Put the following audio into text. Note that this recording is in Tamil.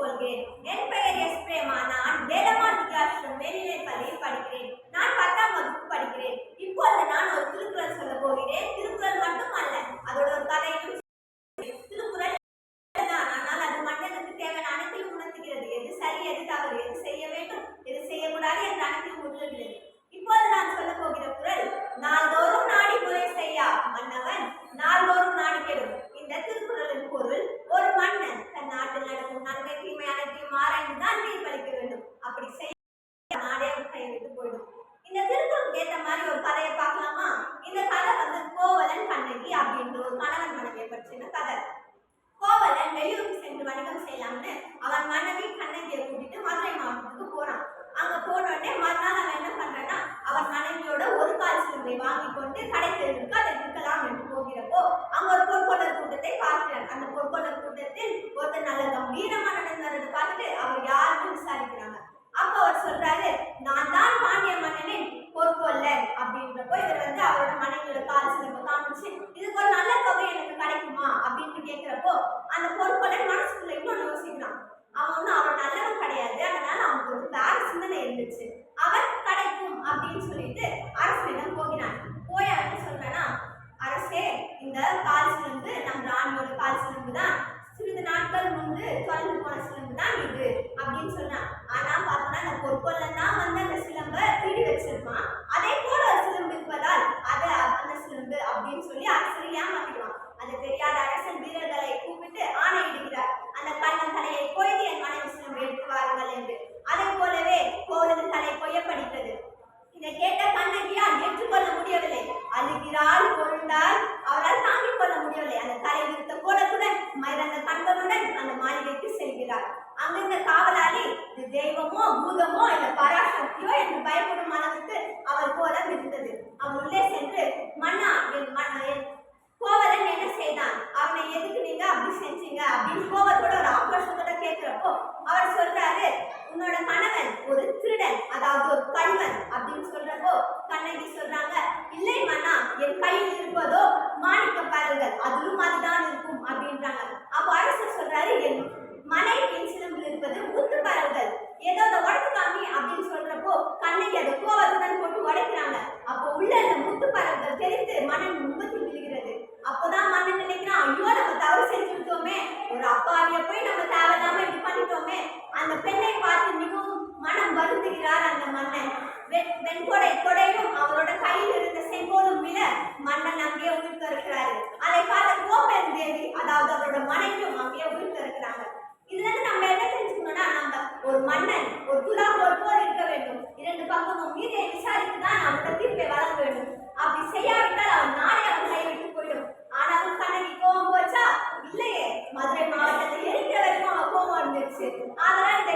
கொள்கிறேன். என் பெயர் எஸ் பிரேமா. நான் வேலம்மாள் வித்யாஸ்ரம் மேல்நிலைப் பள்ளியில் படிக்கிறேன். நான் 10ஆம் வகுப்பு படிக்கிறேன். இப்போது நான் ஒரு திருக்குறள் சொல்ல போகிறேன். திருக்குறள் மட்டும் அல்ல, அதோட ஒரு கதையும். திருக்குறள் தான், ஆனால் அது மனிதனுக்கு தேவையான அனைத்தையும் உணர்த்துகிறது. எது சரி, எது தவறு, எது செய்ய வேண்டும், எது செய்யக்கூடாது என்ற அனைத்தையும் உணர்த்துகிறது. இப்போது நான் சொல்ல போகிற குறள், நாள்தோறும் நாடி குறை செய்யா மன்னவன் நாள்தோறும் நாடி கெடும். இந்த திருக்குறளின் பொருள், ஒரு மன்னன் தன் நாட்டில் நடக்கும் நன்மை தீமை அனைத்தையும் ஆராய்ந்துதான் தீர்ப்பளிக்க வேண்டும். அப்படி செய்ய நாடே கைவிட்டு போயிடும். இந்த திருக்குறளுக்கு ஏற்ற மாதிரி ஒரு கதையை பார்க்கலாமா? இந்த கதை கோவலன் கண்ணகி அப்படின்ற ஒரு கணவன் மனைவியை பற்றின கதை. கோவலன் வெளியூருக்கு சென்று வணிகம் செய்யலாம்னு அவன் மனைவி கண்ணகியை கூட்டிட்டு மதுரை மாவட்டத்துக்கு போறான். அங்க போனோடனே மறுநாள் அவன் என்ன பண்றான்னா, அவன் மனைவியோட ஒரு கால் சிலம்பை வாங்கி கொண்டு கடை தெருவுக்கு அதை விற்கலாம் என்று போகிறப்போ அங்க ஒரு பொற்கொள்ளர் கூட்டத்தை பார்க்கிறான். அந்த பொற்கொள்ளர் கூட்டத்தில் ஒருத்தர் நல்ல கம்பீரமா நடந்ததை பார்த்துட்டு அவர் யாருன்னு விசாரிக்கிறாங்க. அப்ப அவர் சொல்றாரு, நான் தான் பாண்டிய மன்னனின் பொற்கொள்ளர் அப்படின்றப்போ இவர் அவரோட மனைவியோட கால் சிலம்பை காமிச்சு, இதுக்கு ஒரு நல்ல தொகை எனக்கு கிடைக்குமா அப்படின்னு கேட்கிறப்போ அந்த பொற்கொள்ளர் மனசுக்குள்ள இன்னொன்னு யோசிக்கிறான். அவன் அவன் நல்லவன் கிடையாது, அதனால அவனுக்கு ஒரு வேற சிந்தனை இருந்துச்சு. அவன் கிடைக்கும் அப்படின்னு சொல்லிட்டு அரசனிடம் போகிறான். போய் அவன் சொல்றானா, அரசே, இந்த கால் சிலம்பு நம் ராணியோட கால் சிலம்பு தான், சிறிது நாட்கள் முன்பு தொலைந்து போன சிலம்பு தான் இது அப்படின்னு சொன்னான். ஆனா பார்த்தோம்னா அந்த பொற்கொள்ளன் தான் அந்த சிலம்பை திருடி வச்சிருப்பான். அதே போல ஒரு சிலம்பு இருப்பதால் அது அந்த சிலம்பு அப்படின்னு சொல்லி அரசரை ஏமாத்திடுவான். அது தெரியாத அரசன் வீரர்களை கூப்பிட்டு ஆணையிடுகிறார், அந்த கண்ணன் தலையை கொய்து என் மனைவி சிலம்பு எடுத்து வாருங்கள் என்று. அதே போலவே கோவலன் தலை கொய்யப்படுகிறது. இதை கேட்ட கண்ணகியால் ஏற்றுக்கொள்ள முடியவில்லை. அழுகிறாள், கொண்டால் அவரால் தாங்கிக் கொள்ள முடியவில்லை. அந்த தலை விரித்த கோலத்துடன் மறைந்த கண்களுடன் அந்த மாளிகைக்கு செல்கிறார். அங்கிருந்த காவலாளி இது தெய்வமோ பூதமோ இல்ல பராசக்தியோ என்று பயப்படும் அளவுக்கு அவர் கோலம் இருந்தது. அவர் உள்ளே சென்று, மன்னா, என் கோவலன் என்ன செய்தான், அவனை எதுக்கு நீங்க அப்படி செஞ்சீங்க அப்படின்னு கோவத்தோட ஒரு ஆக்ரோஷத்தோட கேட்கிறப்போ அவர் சொல்றாரு, உன்னோட கணவன் ஒரு திருடன், அதாவது ஒரு கள்வன் அப்படின்னு சொல்றப்போ கண்ணகி சொல்றாங்க, இல்லை மன்னா, என் கையில் இருப்பதோ மாணிக்க பரல்கள், அதிலும் அதுதான் இருக்கும் அப்படின்றாங்க. அப்போ அரசர் சொல்றாரு, என் மனைவியின் சிலம்பில் இருப்பது முத்து பரல்கள், ஏதோ அதை உடைக்காமி அப்படின்னு சொல்றப்போ கண்ணகி அதை கோவத்துடன் போட்டு உடைக்கிறாங்க. அப்போ உள்ள அந்த முத்து பரல்கள் தெரிந்து மன்னன் முகத்தில் விழுகிறது. அப்போதான் மன்னன் நினைக்கிறான், ஐயோ நம்ம தவறு செஞ்சுட்டோமே, ஒரு அப்பாவிய போய் நம்ம தேவையில்லாம இப்படி பண்ணிட்டோமே. அந்த பெண்ணை பார்த்து மிகவும் மனம் வருந்துகிறார் அந்த மன்னன். வெண்கொடை கொடையும் அவரோட கையில் இருந்த செங்கோலும் விழ மன்னன் அங்கே உயிர்த்து இருக்கிறாரு. அதை பார்த்த கோபெண் தேவி, அதாவது அவரோட மனைவியும் அங்கே உயிர்த்து இருக்கிறாங்க. இதுல இருந்து நம்ம என்ன தெரிஞ்சுக்கணும்னா, நம்ம ஒரு மன்னன் ஒரு துலா போல் இருக்க வேண்டும். இரண்டு பக்கமும் மீதியை விசாரித்துதான் அவரோட தீர்ப்பை வழங்க வேண்டும். அப்படி செய்யாவிட்டால் அவன் நாளை அவன் கைவிட்டு போயிடும். ஆனாலும் கண்ணகி கோபம் போச்சா? இல்லையே, மதுரை மாவட்டத்தை எரிக்கிற வரைக்கும் அவன் கோபம் இருந்துச்சு. அதனால இதை